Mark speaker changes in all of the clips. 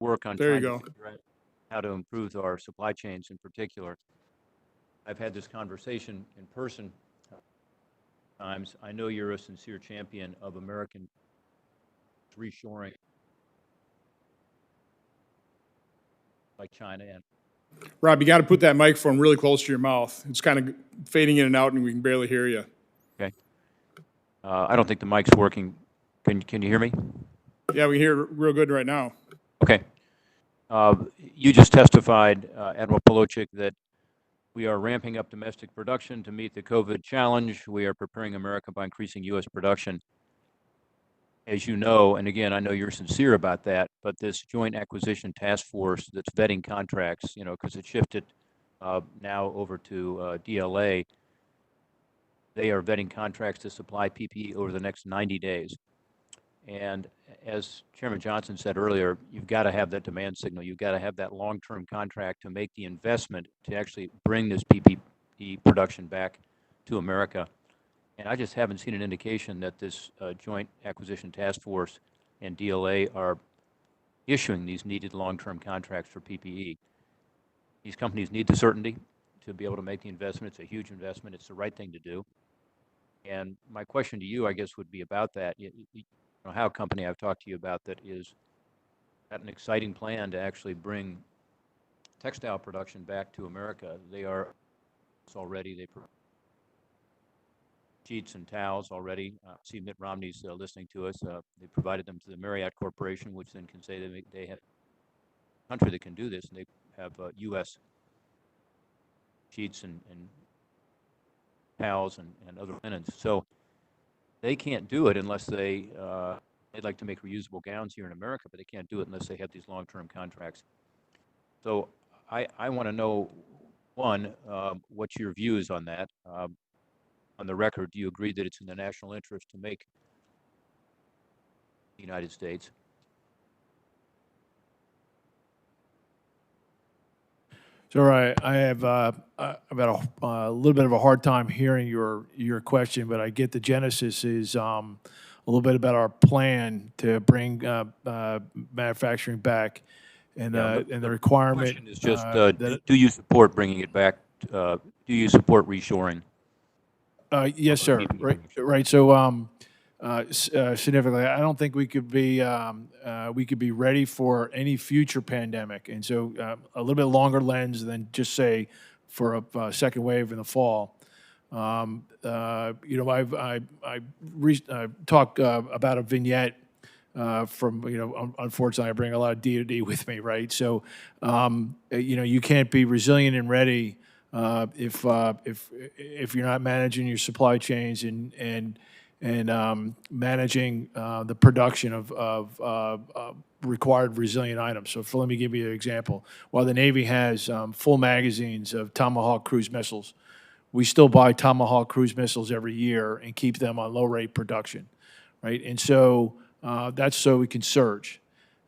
Speaker 1: work on
Speaker 2: There you
Speaker 1: trying to
Speaker 2: go.
Speaker 1: figure out how to improve our supply chains in particular. I've had this conversation in person times. I know you're a sincere champion of American reshoring, like China and
Speaker 2: Rob, you got to put that microphone really close to your mouth. It's kind of fading in and out, and we can barely hear you.
Speaker 1: okay. I don't think the mic's working. Can you hear me?
Speaker 2: Yeah, we can hear real good right now.
Speaker 1: Okay. You just testified, Admiral Polochik, that we are ramping up domestic production to meet the COVID challenge. We are preparing America by increasing U.S. production. As you know, and again, I know you're sincere about that, but this joint acquisition task force that's vetting contracts, because it shifted now over to DLA, they are vetting contracts to supply PPE over the next 90 days. And as Chairman Johnson said earlier, you've got to have that demand signal. You've got to have that long-term contract to make the investment to actually bring this PPE production back to America. And I just haven't seen an indication that this Joint Acquisition Task Force and DLA are issuing these needed long-term contracts for PPE. These companies need the certainty to be able to make the investment. It's a huge investment. It's the right thing to do. And my question to you, I guess, would be about that. How a company I've talked to you about that is got an exciting plan to actually bring textile production back to America. They are already, they sheets and towels already. See Mitt Romney's listening to us. They provided them to the Marriott Corporation, which then can say they have a country that can do this, and they have U.S. sheets and towels and other linens. So they can't do it unless they'd like to make reusable gowns here in America, but they can't do it unless they have these long-term contracts. So I want to know, one, what your view is on that. On the record, do you agree that it's in the national interest to make the United States?
Speaker 3: So I have about a little bit of a hard time hearing your question, but I get the genesis is a little bit about our plan to bring manufacturing back, and the requirement.
Speaker 1: The question is just, do you support bringing it back? Do you support reshoring?
Speaker 3: Yes, sir. Right. So significantly, I don't think we could be ready for any future pandemic, and so a little bit longer lens than just say for a second wave in the fall. I've talked about a vignette from unfortunately I bring a lot of DoD with me, right? So you can't be resilient and ready if you're not managing your supply chains and managing the production of required resilient items. So let me give you an example. While the Navy has full magazines of Tomahawk cruise missiles, we still buy Tomahawk cruise missiles every year and keep them on low rate production, right? And so that's so we can surge.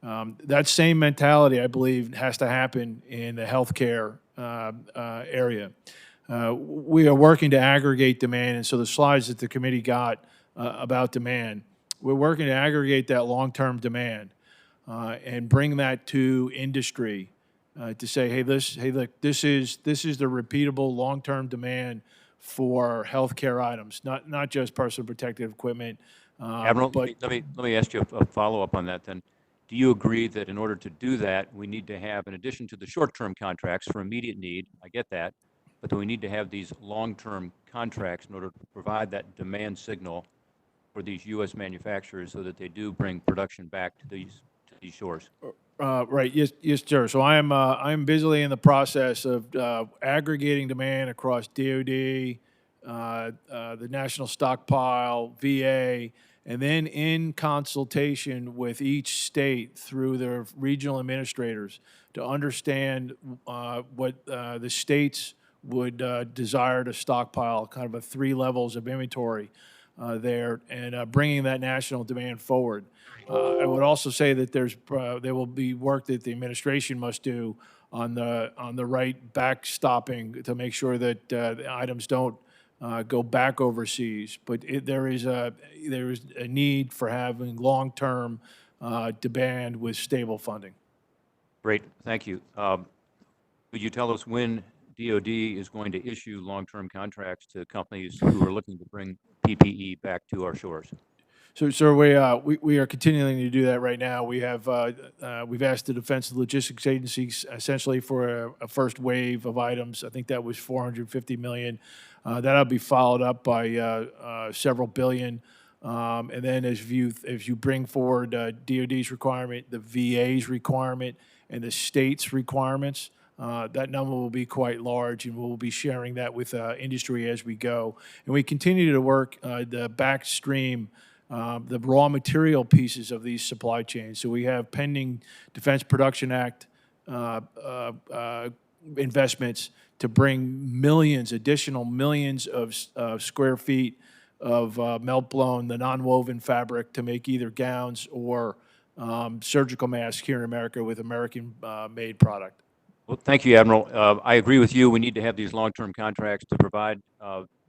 Speaker 3: That same mentality, I believe, has to happen in the healthcare area. We are working to aggregate demand, and so the slides that the committee got about demand, we're working to aggregate that long-term demand and bring that to industry to say, hey, look, this is the repeatable long-term demand for healthcare items, not just personal protective equipment.
Speaker 1: Admiral, let me ask you a follow-up on that then. Do you agree that in order to do that, we need to have, in addition to the short-term contracts for immediate need, I get that, but do we need to have these long-term contracts in order to provide that demand signal for these U.S. manufacturers so that they do bring production back to these shores?
Speaker 3: Right. Yes, sir. So I am busily in the process of aggregating demand across DoD, the National Stockpile, VA, and then in consultation with each state through their regional administrators to understand what the states would desire to stockpile, kind of 3 levels of inventory there, and bringing that national demand forward. I would also say that there will be work that the administration must do on the right backstopping to make sure that the items don't go back overseas. But there is a need for having long-term demand with stable funding.
Speaker 1: Great, thank you. Could you tell us when DoD is going to issue long-term contracts to companies who are looking to bring PPE back to our shores?
Speaker 3: So, sir, we are continuing to do that right now. We've asked the Defense and Logistics Agency essentially for a first wave of items. I think that was $450 million. That'll be followed up by several billion. And then as you bring forward DoD's requirement, the VA's requirement, and the state's requirements, that number will be quite large, and we'll be sharing that with industry as we go. And we continue to work the backstream, the raw material pieces of these supply chains. So we have pending Defense Production Act investments to bring additional millions of square feet of melt-blown, the non-woven fabric to make either gowns or surgical masks here in America with American-made product.
Speaker 1: Well, thank you, Admiral. I agree with you. We need to have these long-term contracts to provide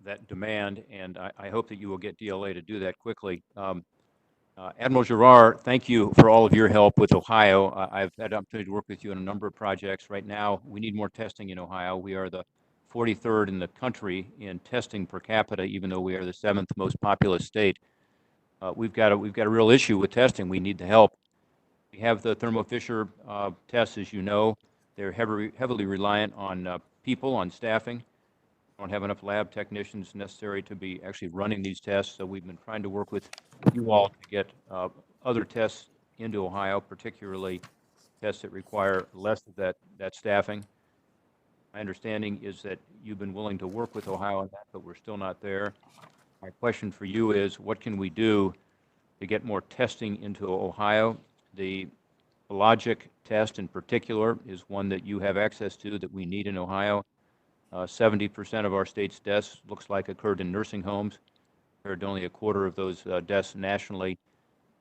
Speaker 1: that demand, and I hope that you will get DLA to do that quickly. Admiral Giroir, thank you for all of your help with Ohio. I've had the opportunity to work with you on a number of projects. Right now, we need more testing in Ohio. We are the 43rd in the country in testing per capita, even though we are the 7th most populous state. We've got a real issue with testing. We need the help. We have the Thermo Fisher tests, as you know. They're heavily reliant on people, on staffing. Don't have enough lab technicians necessary to be actually running these tests, so we've been trying to work with you all to get other tests into Ohio, particularly tests that require less of that staffing. My understanding is that you've been willing to work with Ohio on that, but we're still not there. My question for you is, what can we do to get more testing into Ohio? The Logic test in particular is one that you have access to that we need in Ohio. 70% of our state's deaths looks like occurred in nursing homes, compared to only a quarter of those deaths nationally.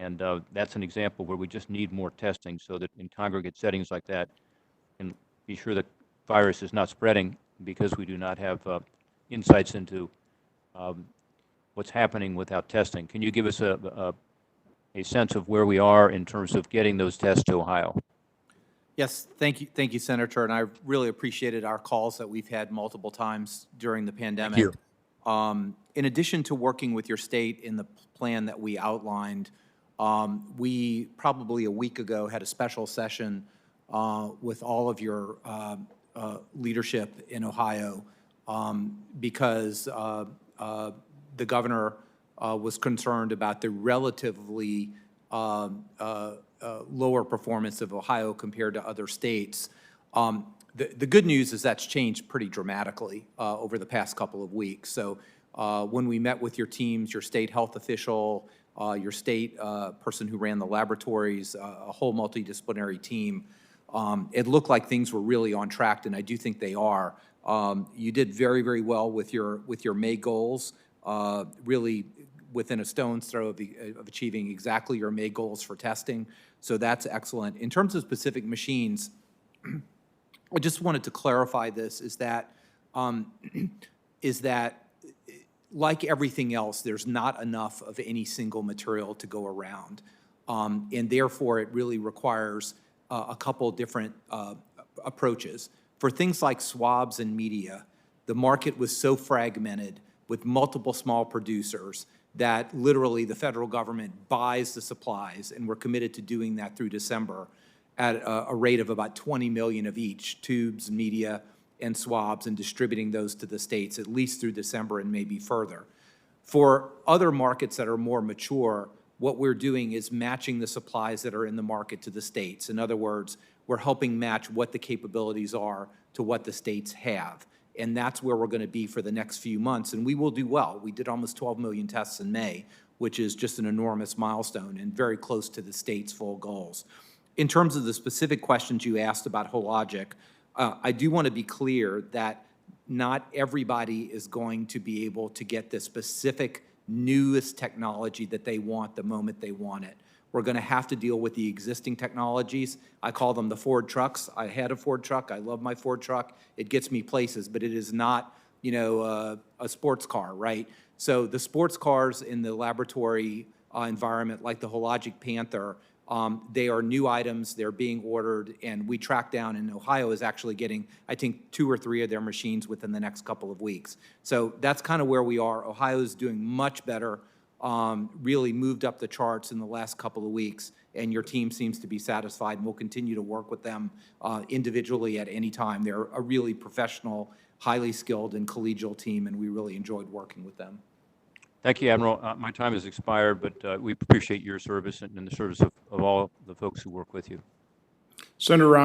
Speaker 1: And that's an example where we just need more testing so that in congregate settings like that, we can be sure the virus is not spreading because we do not have insights into what's happening without testing. Can you give us a sense of where we are in terms of getting those tests to Ohio?
Speaker 4: Yes, thank you, Senator, and I really appreciated our calls that we've had multiple times during the pandemic.
Speaker 1: Thank you.
Speaker 4: In addition to working with your state in the plan that we outlined, we probably a week ago had a special session with all of your leadership in Ohio because the governor was concerned about the relatively lower performance of Ohio compared to other states. The good news is that's changed pretty dramatically over the past couple of weeks. So when we met with your teams, your state health official, your state person who ran the laboratories, a whole multidisciplinary team, it looked like things were really on track, and I do think they are. You did very, very well with your May goals, really within a stone's throw of achieving exactly your May goals for testing. So that's excellent. In terms of specific machines, I just wanted to clarify this, is that like everything else, there's not enough of any single material to go around. And therefore, it really requires a couple different approaches. For things like swabs and media, the market was so fragmented with multiple small producers that literally the federal government buys the supplies, and we're committed to doing that through December at a rate of about 20 million of each, tubes, media, and swabs, and distributing those to the states at least through December and maybe further. For other markets that are more mature, what we're doing is matching the supplies that are in the market to the states. In other words, we're helping match what the capabilities are to what the states have. And that's where we're going to be for the next few months, and we will do well. We did almost 12 million tests in May, which is just an enormous milestone and very close to the state's full goals. In terms of the specific questions you asked about Hologic, I do want to be clear that not everybody is going to be able to get the specific newest technology that they want the moment they want it. We're going to have to deal with the existing technologies. I call them the Ford trucks. I had a Ford truck. I love my Ford truck. It gets me places, but it is not, a sports car, right? So the sports cars in the laboratory environment, like the Hologic Panther, They are new items, they're being ordered, and we track down, and Ohio is actually getting, I think, 2 or 3 of their machines within the next couple of weeks. So that's kind of where we are. Ohio is doing much better, really moved up the charts in the last couple of weeks, and your team seems to be satisfied, and we'll continue to work with them individually at any time. They're a really professional, highly skilled, and collegial team, and we really enjoyed working with them.
Speaker 1: Thank you, Admiral. My time has expired, but we appreciate your service and the service of all the folks who work with you.
Speaker 2: Senator Romney.